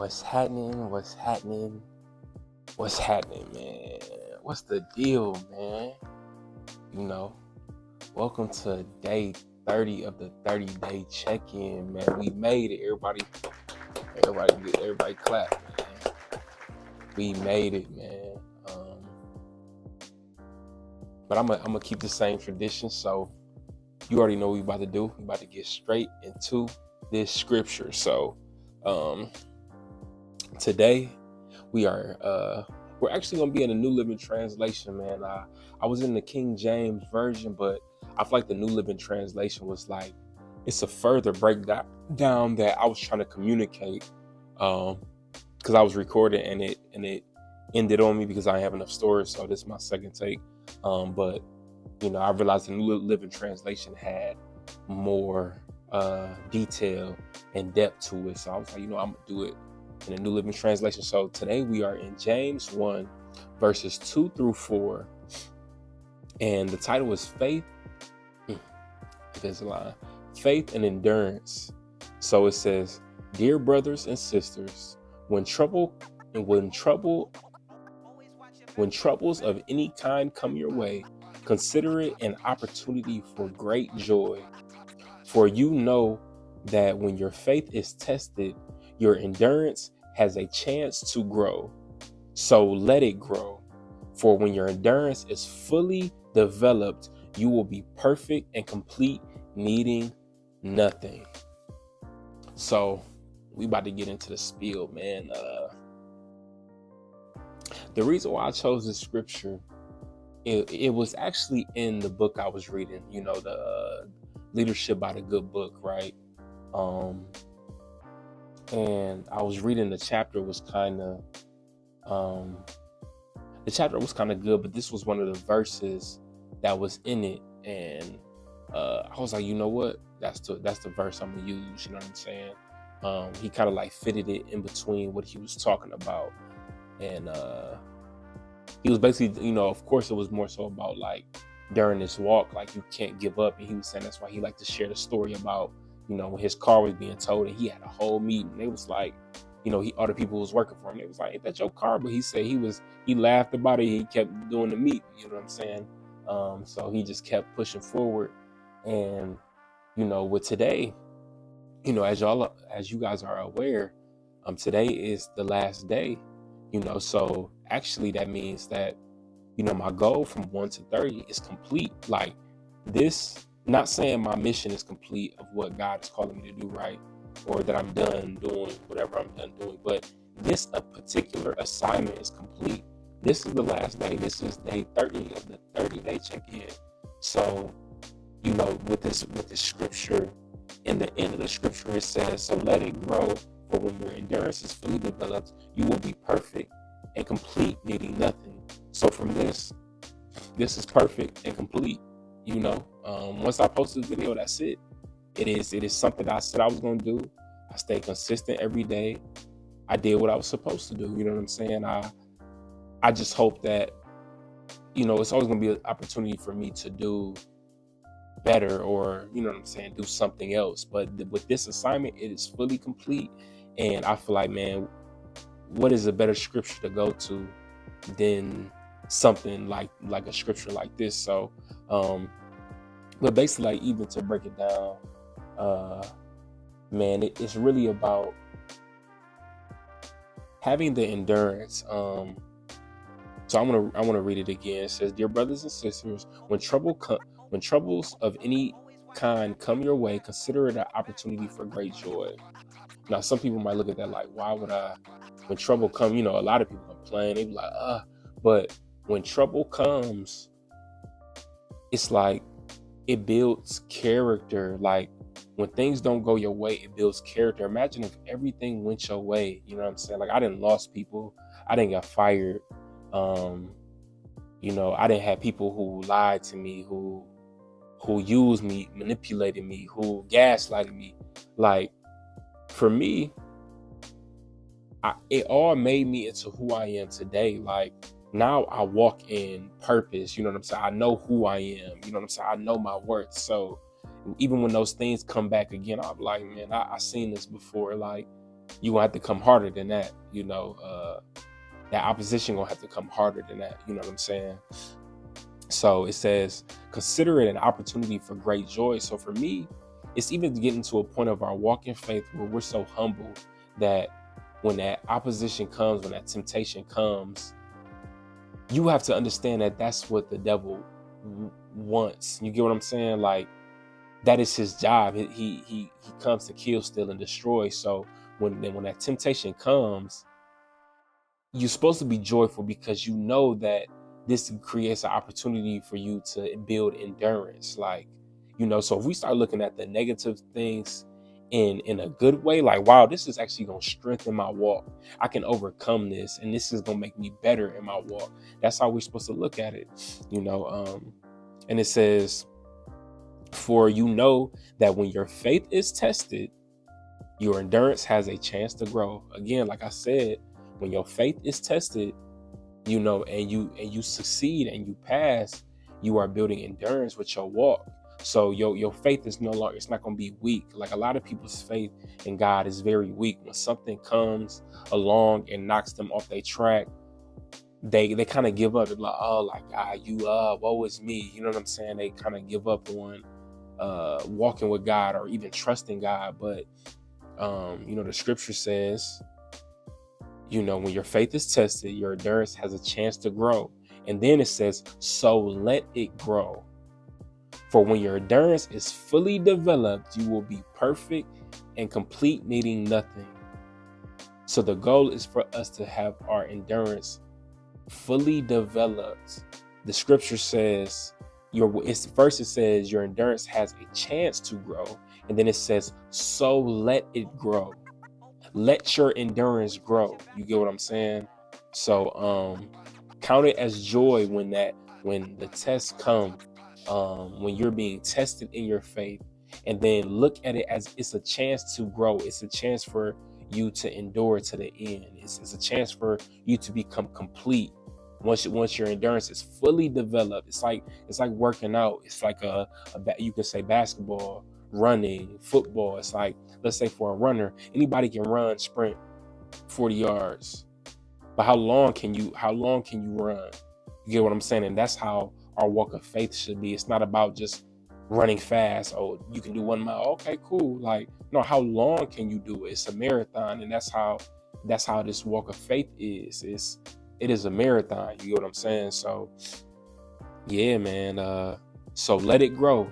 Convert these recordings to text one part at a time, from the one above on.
What's happening? What's happening? What's happening, man? What's the deal, man? You know, welcome to day 30 of the 30-day check-in, man. We made it. Everybody clap, man. We made it, man. But I'm gonna keep the same tradition. So you already know what we about to do. We about to get straight into this scripture. So today we're actually gonna be in the New Living Translation, man. I was in the King James version, but I feel like the New Living Translation was like, it's a further breakdown that I was trying to communicate, because I was recording and it ended on me because I didn't have enough storage. So this is my second take. But I realized the New Living Translation had more detail and depth to it. So I was like, I'm gonna do it in the New Living Translation. So today we are in James 1, verses 2 through 4. And the title is Faith. There's a line. Faith and Endurance. So it says, "Dear brothers and sisters, when troubles of any kind come your way, consider it an opportunity for great joy. For you know that when your faith is tested, your endurance has a chance to grow. So let it grow. For when your endurance is fully developed, you will be perfect and complete, needing nothing." So we about to get into the spiel, man. The reason why I chose this scripture, it was actually in the book I was reading, the Leadership by the Good Book, right? And I was reading the chapter was kind of good, but this was one of the verses that was in it, and I was like, you know what? That's the verse I'm gonna use. You know what I'm saying? He kind of like fitted it in between what he was talking about, and he was basically, of course, it was more so about like during this walk, like you can't give up, and he was saying that's why he liked to share the story about when his car was being towed and he had a whole meeting. It was like, all the people who was working for him, it was like, ain't that your car? But he said he laughed about it. He kept doing the meeting. You know what I'm saying? So he just kept pushing forward. And, with today, as you guys are aware, today is the last day, so actually that means that, my goal from 1 to 30 is complete. Like this, not saying my mission is complete of what God is calling me to do, right? Or that I'm done doing whatever I'm done doing, but this a particular assignment is complete. This is the last day. This is day 30 of the 30-day check-in. So, with this scripture, in the end of the scripture, it says, "So let it grow, for when your endurance is fully developed, you will be perfect and complete, needing nothing." So from this is perfect and complete. Once I post this video, that's it. It is something I said I was going to do. I stayed consistent every day. I did what I was supposed to do. You know what I'm saying? I just hope that, it's always going to be an opportunity for me to do better, or, do something else. But with this assignment, it is fully complete. And I feel like, man, what is a better scripture to go to than something like a scripture like this? So, but basically, like, even to break it down, man, it's really about having the endurance. So I want to read it again. It says, "Dear brothers and sisters, when troubles of any kind come your way, consider it an opportunity for great joy." Now, some people might look at that like, why would when trouble come, a lot of people complain. They be like, but when trouble comes, it's like, it builds character. Like, when things don't go your way, it builds character. Imagine if everything went your way. You know what I'm saying? Like, I didn't lost people. I didn't get fired. I didn't have people who lied to me, who used me, manipulated me, who gaslighted me. Like, for me, it all made me into who I am today. Like, now I walk in purpose. You know what I'm saying? I know who I am. You know what I'm saying? I know my worth. So even when those things come back again, I'm like, man, I seen this before. Like, you're gonna have to come harder than that. That opposition gonna have to come harder than that. You know what I'm saying? So it says, consider it an opportunity for great joy. So for me, it's even getting to a point of our walk in faith where we're so humble that when that opposition comes, when that temptation comes, you have to understand that that's what the devil wants. You get what I'm saying? Like, that is his job. He comes to kill, steal, and destroy. So when that temptation comes, you're supposed to be joyful because you know that this creates an opportunity for you to build endurance. Like, so if we start looking at the negative things in a good way, like, wow, this is actually going to strengthen my walk. I can overcome this, and this is going to make me better in my walk. That's how we're supposed to look at it, and it says, for you know that when your faith is tested, your endurance has a chance to grow. Again, like I said, when your faith is tested, and you succeed and you pass, you are building endurance with your walk. So your faith is no longer, it's not going to be weak. Like, a lot of people's faith in God is very weak. When something comes along and knocks them off their track, they kind of give up. They're like, oh, like, God, woe is me. You know what I'm saying? They kind of give up on walking with God or even trusting God. But the scripture says, when your faith is tested, your endurance has a chance to grow. And then it says, so let it grow. For when your endurance is fully developed, you will be perfect and complete, needing nothing. So the goal is for us to have our endurance fully developed. The scripture says, first it says your endurance has a chance to grow. And then it says, so let it grow. Let your endurance grow. You get what I'm saying? So count it as joy when the tests come, when you're being tested in your faith, and then look at it as it's a chance to grow. It's a chance for you to endure to the end. It's a chance for you to become complete. Once your endurance is fully developed, it's like working out. It's like you can say basketball, running, football. It's like, let's say for a runner, anybody can sprint 40 yards. But how long can you run? You get what I'm saying? And that's how our walk of faith should be. It's not about just running fast. Oh, you can do 1 mile. Okay, cool. Like, no, how long can you do it? It's a marathon. And that's how this walk of faith is. It is a marathon. You get what I'm saying? So yeah, man. So let it grow.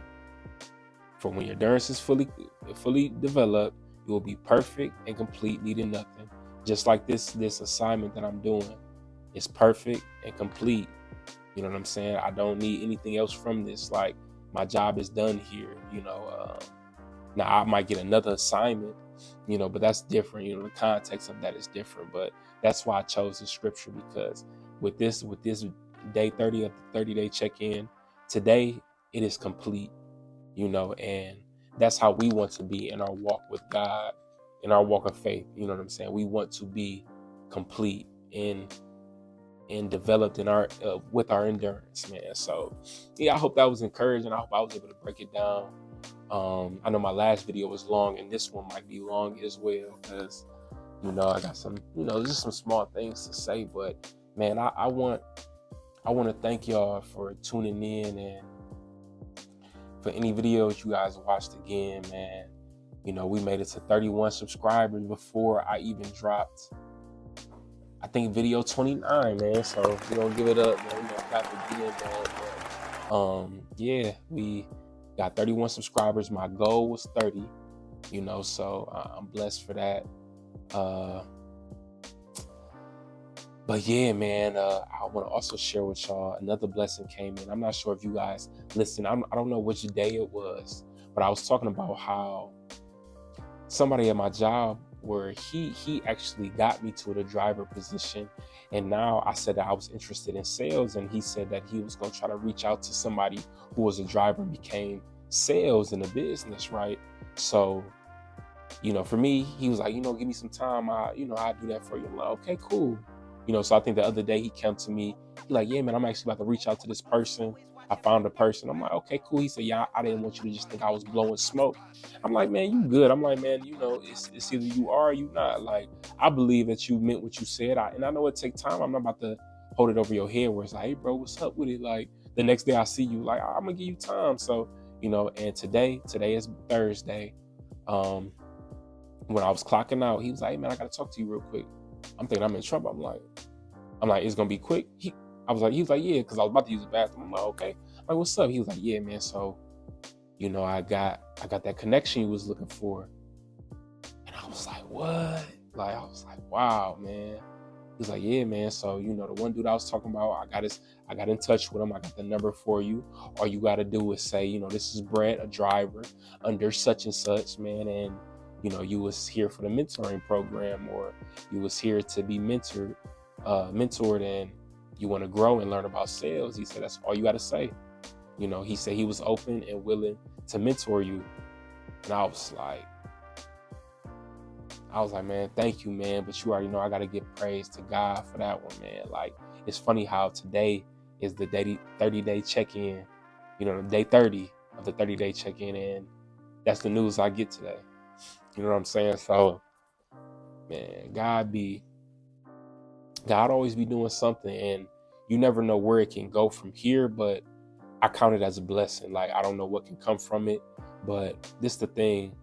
For when your endurance is fully developed, you will be perfect and complete, needing nothing. Just like this assignment that I'm doing is perfect and complete. You know what I'm saying? I don't need anything else from this. Like, my job is done here. Now I might get another assignment, but that's different. The context of that is different. But that's why I chose the scripture, because with this day 30 of the 30-day check-in, today it is complete. And that's how we want to be in our walk with God, in our walk of faith. You know what I'm saying? We want to be complete and developed in our with our endurance, man. So yeah, I hope that was encouraging. I hope I was able to break it down. I know my last video was long, and this one might be long as well, because I got some just some small things to say. But man, I want to thank y'all for tuning in, and for any videos you guys watched again, man. We made it to 31 subscribers before I even dropped, I think, video 29, man. So we're gonna give it up, man. We're gonna clap again, man. But yeah, we got 31 subscribers. My goal was 30, so I'm blessed for that. But yeah, man, I want to also share with y'all another blessing came in. I'm not sure if you guys listen. I don't know which day it was, but I was talking about how somebody at my job, where he actually got me to the driver position, and now I said that I was interested in sales, and he said that he was going to try to reach out to somebody who was a driver and became sales in the business, right? So, for me, he was like, give me some time. I'll do that for you. I'm like, okay, cool. So I think the other day he came to me, he like, yeah, man, I'm actually about to reach out to this person. I found a person. I'm like, okay, cool. He said, yeah, I didn't want you to just think I was blowing smoke. I'm like, man, you good. I'm like, man, it's either you are or you not. Like, I believe that you meant what you said. And I know it takes time. I'm not about to hold it over your head where it's like, hey, bro, what's up with it? Like, the next day I see you, like, I'm gonna give you time. So, and today is Thursday. When I was clocking out, he was like, hey, man, I gotta talk to you real quick. I'm thinking I'm in trouble. I'm like, it's gonna be quick. He was like, yeah, because I was about to use the bathroom. I'm like, okay. I'm like, what's up? He was like, yeah, man. So, I got that connection you was looking for. And I was like, what? Like, I was like, wow, man. He was like, yeah, man. So, the one dude I was talking about, I got in touch with him. I got the number for you. All you got to do is say, this is Brett, a driver under such and such, man. And, you was here for the mentoring program, or you was here to be mentored, and you want to grow and learn about sales. He said, that's all you got to say. He said he was open and willing to mentor you. And I was like, man, thank you, man. But you already know I got to give praise to God for that one, man. Like, it's funny how today is the 30-day check-in, the day 30 of the 30-day check-in. And that's the news I get today. You know what I'm saying? So, man, God always be doing something, and you never know where it can go from here, but I count it as a blessing. Like, I don't know what can come from it, but this the thing.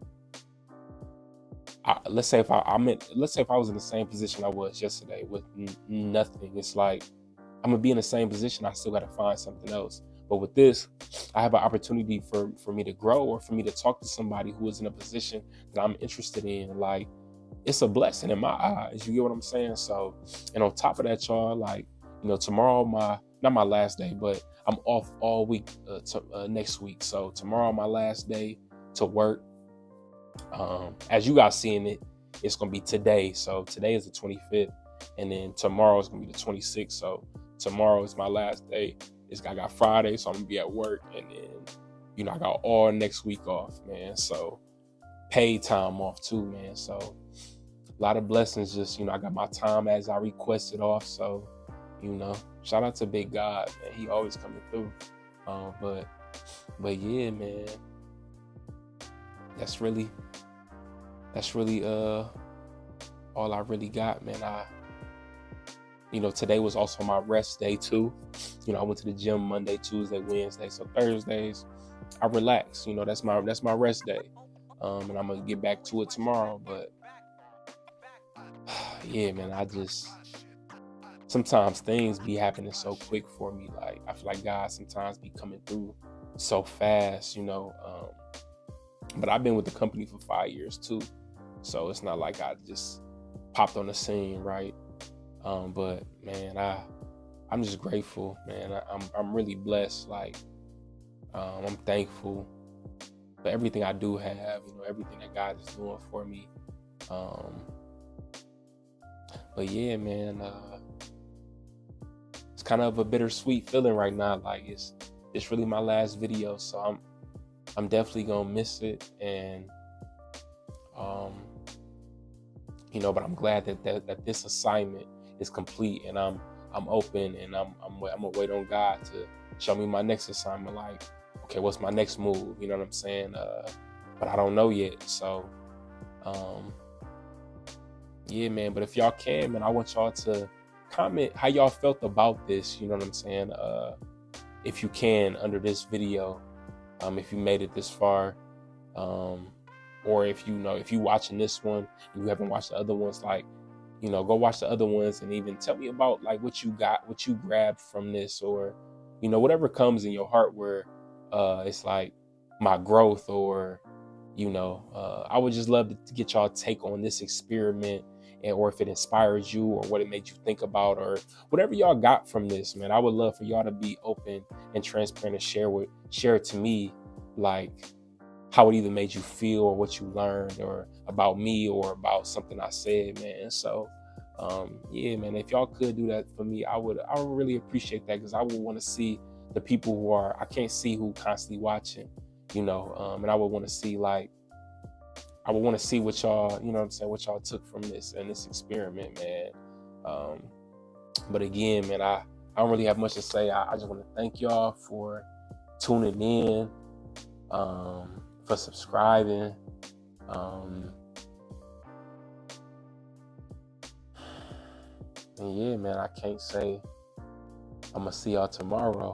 Let's say if I was in the same position I was yesterday with nothing, it's like I'm gonna be in the same position. I still got to find something else. But with this, I have an opportunity for me to grow, or for me to talk to somebody who is in a position that I'm interested in. Like, it's a blessing in my eyes. You get what I'm saying? So, and on top of that, y'all, like, tomorrow, not my last day, but I'm off all week next week. So tomorrow, my last day to work. As you guys seeing it, it's gonna be today. So today is the 25th, and then tomorrow is gonna be the 26th. So tomorrow is my last day. I got Friday, so I'm gonna be at work, and then I got all next week off, man. So paid time off too, man. So a lot of blessings. Just I got my time as I requested off. So shout out to Big God, man. He always coming through. But yeah, man. That's really all I really got, man. Today was also my rest day too. I went to the gym Monday, Tuesday, Wednesday. So Thursdays I relax. That's my rest day. And I'm gonna get back to it tomorrow. But yeah, man, sometimes things be happening so quick for me. Like, I feel like God sometimes be coming through so fast, but I've been with the company for 5 years too. So it's not like I just popped on the scene, right? But man, I'm just grateful, man. I'm really blessed. Like, I'm thankful for everything I do have, everything that God is doing for me. But yeah, man, it's kind of a bittersweet feeling right now. Like, it's really my last video, so I'm definitely gonna miss it, and but I'm glad that this assignment is complete, and I'm open, and I'm gonna wait on God to show me my next assignment. Like, okay, what's my next move? You know what I'm saying? But I don't know yet. So, yeah, man. But if y'all can, man, I want y'all to comment how y'all felt about this. You know what I'm saying? If you can, under this video, if you made it this far, or if you watching this one and you haven't watched the other ones, like, go watch the other ones, and even tell me about like what you grabbed from this, or whatever comes in your heart, where it's like my growth, or I would just love to get y'all take on this experiment, or if it inspired you, or what it made you think about, or whatever y'all got from this, man. I would love for y'all to be open and transparent and share it to me, like how it either made you feel, or what you learned, or about me, or about something I said, man. So yeah, man, if y'all could do that for me, I would really appreciate that, because I would want to see the people who I can't see, who constantly watching, and I would want to see, like, I would want to see what y'all, what y'all took from this and this experiment, man. But again, man, I don't really have much to say. I just want to thank y'all for tuning in, for subscribing. And yeah, man, I can't say I'm gonna see y'all tomorrow.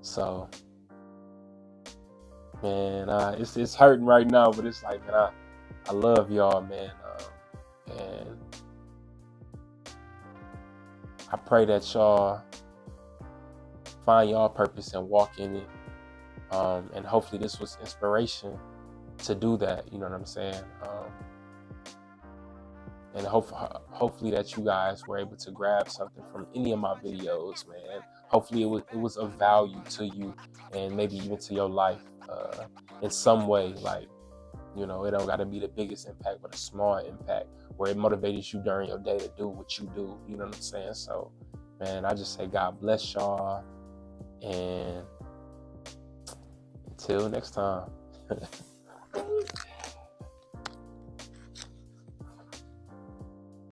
So, man, it's hurting right now, but it's like, man, I love y'all, man, and I pray that y'all find y'all purpose and walk in it. And hopefully this was inspiration to do that. You know what I'm saying? And hopefully that you guys were able to grab something from any of my videos, man. Hopefully it was of value to you and maybe even to your life in some way. Like, you know, it don't got to be the biggest impact, but a small impact where it motivates you during your day to do what you do. You know what I'm saying? So, man, I just say God bless y'all, and until next time.